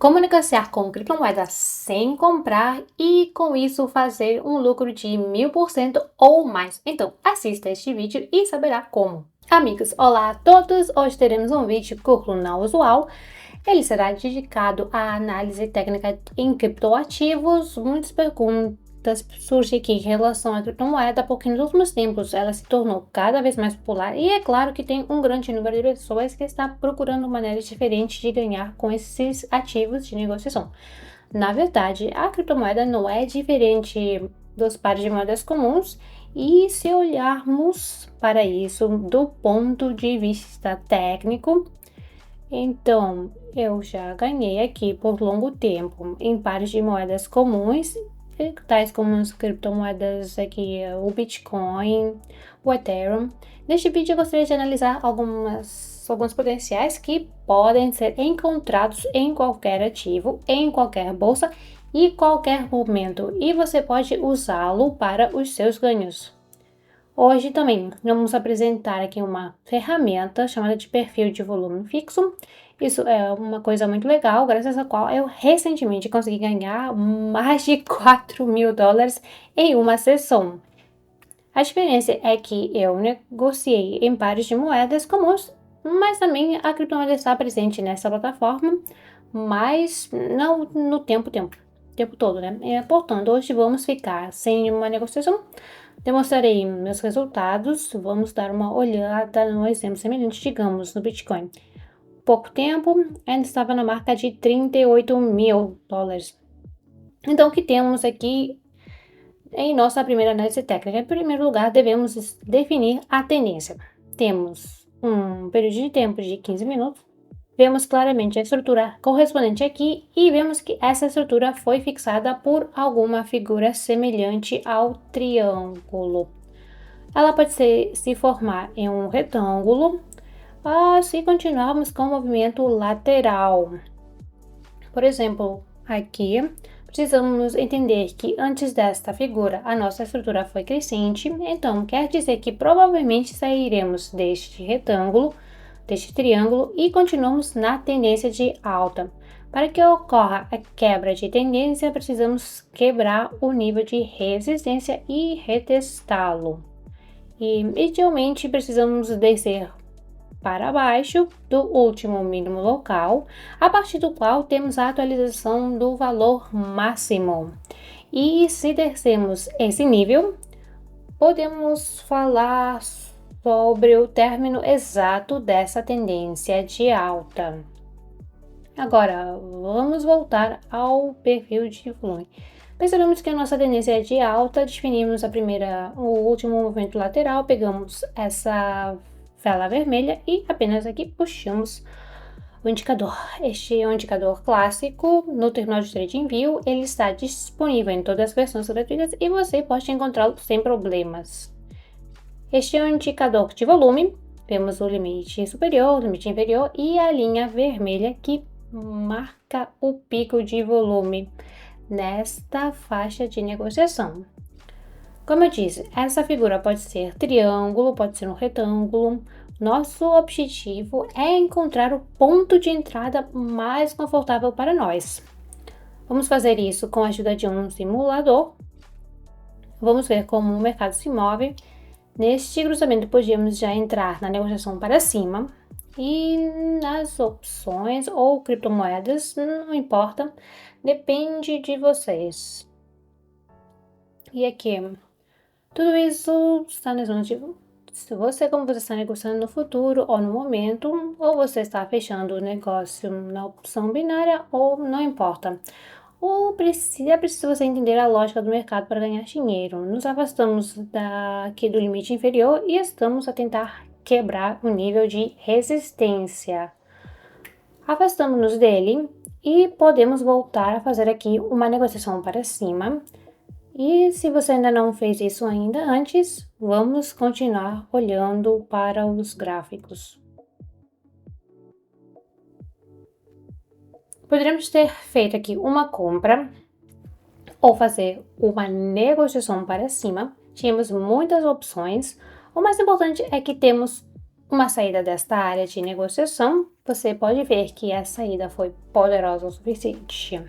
Como negociar com criptomoedas sem comprar e com isso fazer um lucro de 1000% ou mais? Então, assista este vídeo e saberá como. Amigos, olá a todos! Hoje teremos um vídeo curto não usual. Ele será dedicado à análise técnica em criptoativos. Muitas perguntas surgem aqui em relação à criptomoeda, porque nos últimos tempos ela se tornou cada vez mais popular e é claro que tem um grande número de pessoas que está procurando maneiras diferentes de ganhar com esses ativos de negociação. Na verdade, a criptomoeda não é diferente dos pares de moedas comuns, e se olharmos para isso do ponto de vista técnico, então eu já ganhei aqui por longo tempo em pares de moedas comuns, tais como as criptomoedas aqui, o Bitcoin, o Ethereum. Neste vídeo eu gostaria de analisar alguns potenciais que podem ser encontrados em qualquer ativo, em qualquer bolsa e qualquer momento, e você pode usá-lo para os seus ganhos. Hoje também vamos apresentar aqui uma ferramenta chamada de perfil de volume fixo. Isso é uma coisa muito legal, graças à qual eu recentemente consegui ganhar mais de 4.000 dólares em uma sessão. A diferença é que eu negociei em pares de moedas comuns, mas também a criptomoeda está presente nessa plataforma, mas não no tempo todo, né? Portanto, hoje vamos ficar sem uma negociação. Demonstrarei meus resultados. Vamos dar uma olhada no exemplo semelhante, digamos, no Bitcoin. Pouco tempo, ainda estava na marca de 38.000 dólares. Então, o que temos aqui em nossa primeira análise técnica? Em primeiro lugar, devemos definir a tendência. Temos um período de tempo de 15 minutos. Vemos claramente a estrutura correspondente aqui e vemos que essa estrutura foi fixada por alguma figura semelhante ao triângulo. Ela pode se formar em um retângulo, se continuarmos com o movimento lateral. Por exemplo, aqui precisamos entender que antes desta figura a nossa estrutura foi crescente, então quer dizer que provavelmente sairemos deste retângulo, deste triângulo e continuamos na tendência de alta. Para que ocorra a quebra de tendência, precisamos quebrar o nível de resistência e retestá-lo. E idealmente precisamos descer para baixo do último mínimo local, a partir do qual temos a atualização do valor máximo. E se descermos esse nível, podemos falar sobre o término exato dessa tendência de alta. Agora, vamos voltar ao perfil de volume. Percebemos que a nossa tendência é de alta, definimos o último movimento lateral, pegamos essa vela vermelha e apenas aqui puxamos o indicador. Este é um indicador clássico no terminal de trade envio, ele está disponível em todas as versões gratuitas e você pode encontrá-lo sem problemas. Este é um indicador de volume, vemos o limite superior, o limite inferior e a linha vermelha que marca o pico de volume nesta faixa de negociação. Como eu disse, essa figura pode ser triângulo, pode ser um retângulo. Nosso objetivo é encontrar o ponto de entrada mais confortável para nós. Vamos fazer isso com a ajuda de um simulador. Vamos ver como o mercado se move. Neste cruzamento, podíamos já entrar na negociação para cima. E nas opções ou criptomoedas, não importa, depende de vocês. E aqui, tudo isso está nas mãos de como você está negociando no futuro ou no momento, ou você está fechando o negócio na opção binária, ou não importa. É preciso você entender a lógica do mercado para ganhar dinheiro. Nos afastamos daqui do limite inferior e estamos a tentar quebrar o nível de resistência. Afastamos-nos dele e podemos voltar a fazer aqui uma negociação para cima. E se você ainda não fez isso ainda antes, vamos continuar olhando para os gráficos. Poderíamos ter feito aqui uma compra ou fazer uma negociação para cima. Tínhamos muitas opções. O mais importante é que temos uma saída desta área de negociação, você pode ver que a saída foi poderosa o suficiente.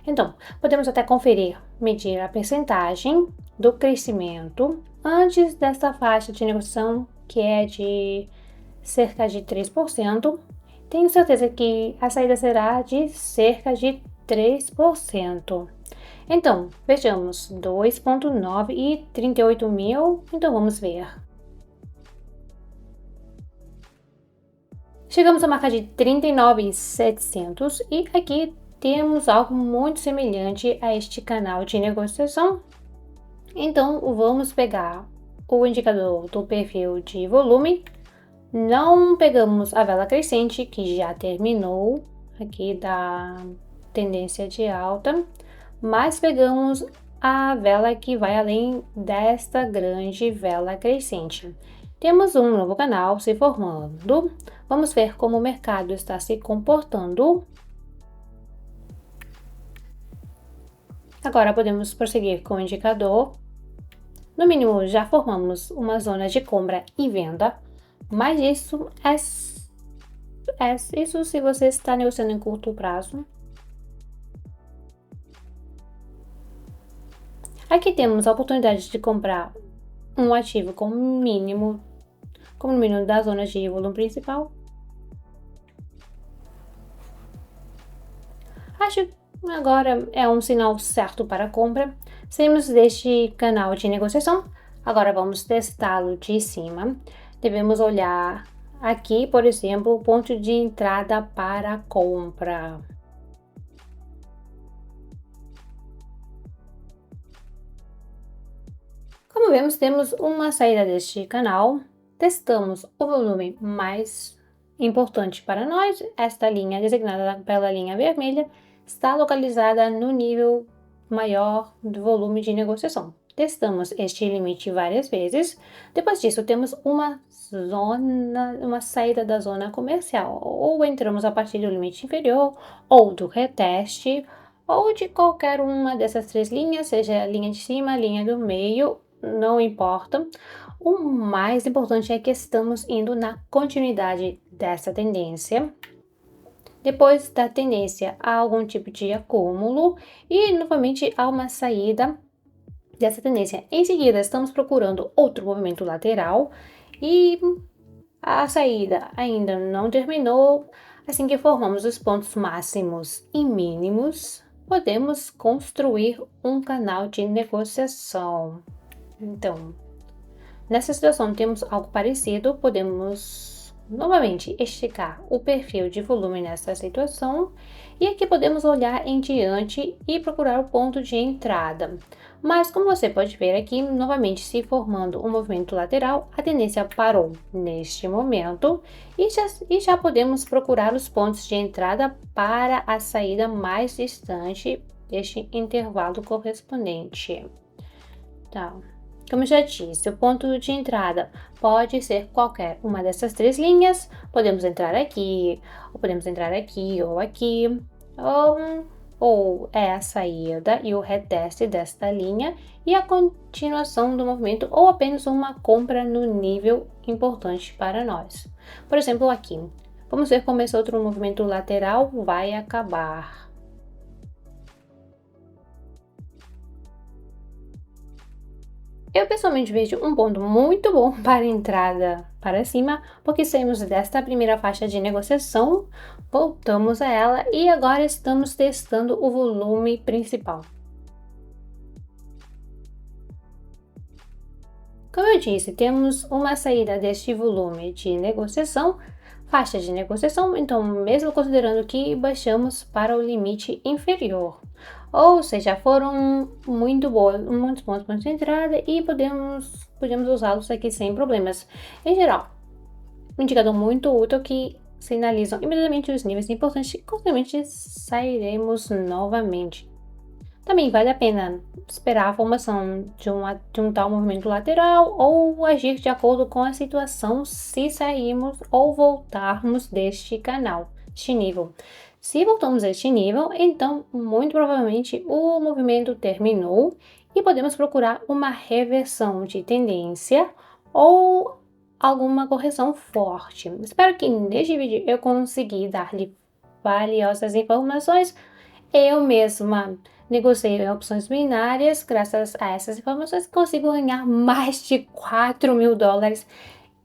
Então, podemos até conferir, medir a percentagem do crescimento antes desta faixa de negociação, que é de cerca de 3%. Tenho certeza que a saída será de cerca de 3%. Então, vejamos, 2,9 e 38 mil, então vamos ver. Chegamos à marca de 39.700 e aqui temos algo muito semelhante a este canal de negociação. Então, vamos pegar o indicador do perfil de volume. Não pegamos a vela crescente, que já terminou aqui da tendência de alta, mas pegamos a vela que vai além desta grande vela crescente. Temos um novo canal se formando. Vamos ver como o mercado está se comportando. Agora podemos prosseguir com o indicador. No mínimo, já formamos uma zona de compra e venda, mas isso isso se você está negociando em curto prazo. Aqui temos a oportunidade de comprar um ativo como mínimo da zona de volume principal. Acho que agora é um sinal certo para a compra. Saímos deste canal de negociação. Agora vamos testá-lo de cima. Devemos olhar aqui, por exemplo, o ponto de entrada para a compra. Como vemos, temos uma saída deste canal. Testamos o volume mais importante para nós. Esta linha, designada pela linha vermelha, está localizada no nível maior do volume de negociação. Testamos este limite várias vezes. Depois disso, temos uma saída da zona comercial. Ou entramos a partir do limite inferior, ou do reteste, ou de qualquer uma dessas três linhas, seja a linha de cima, a linha do meio, não importa. O mais importante é que estamos indo na continuidade dessa tendência. Depois da tendência há algum tipo de acúmulo e novamente há uma saída dessa tendência. Em seguida, estamos procurando outro movimento lateral e a saída ainda não terminou. Assim que formamos os pontos máximos e mínimos, podemos construir um canal de negociação. Então, nessa situação temos algo parecido, podemos novamente esticar o perfil de volume nessa situação e aqui podemos olhar em diante e procurar o ponto de entrada. Mas como você pode ver aqui, novamente se formando um movimento lateral, a tendência parou neste momento e já podemos procurar os pontos de entrada para a saída mais distante deste intervalo correspondente. Tá. Como eu já disse, o ponto de entrada pode ser qualquer uma dessas três linhas. Podemos entrar aqui, ou podemos entrar aqui, ou aqui, ou é a saída e o reteste desta linha e a continuação do movimento, ou apenas uma compra no nível importante para nós. Por exemplo, aqui. Vamos ver como esse outro movimento lateral vai acabar. Eu pessoalmente vejo um ponto muito bom para entrada para cima, porque saímos desta primeira faixa de negociação, voltamos a ela e agora estamos testando o volume principal. Como eu disse, temos uma saída deste volume de negociação, faixa de negociação, então mesmo considerando que baixamos para o limite inferior. Ou seja, foram muitos pontos de entrada e podemos usá-los aqui sem problemas. Em geral, um indicador muito útil que sinalizam imediatamente os níveis importantes e constantemente sairemos novamente. Também vale a pena esperar a formação de um tal movimento lateral ou agir de acordo com a situação se sairmos ou voltarmos deste nível. Se voltamos a este nível, então muito provavelmente o movimento terminou e podemos procurar uma reversão de tendência ou alguma correção forte. Espero que neste vídeo eu consegui dar-lhe valiosas informações. Eu mesma negociei opções binárias. Graças a essas informações, consigo ganhar mais de $4.000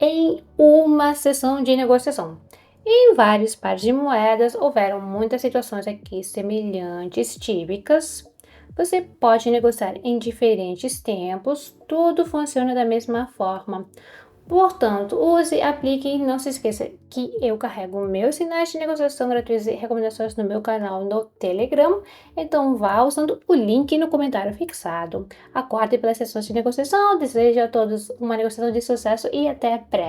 em uma sessão de negociação. Em vários pares de moedas, houveram muitas situações aqui semelhantes, típicas. Você pode negociar em diferentes tempos, tudo funciona da mesma forma. Portanto, use, aplique e não se esqueça que eu carrego meus sinais de negociação gratuitos e recomendações no meu canal no Telegram. Então vá usando o link no comentário fixado. Aguarde pelas sessões de negociação. Desejo a todos uma negociação de sucesso e até breve.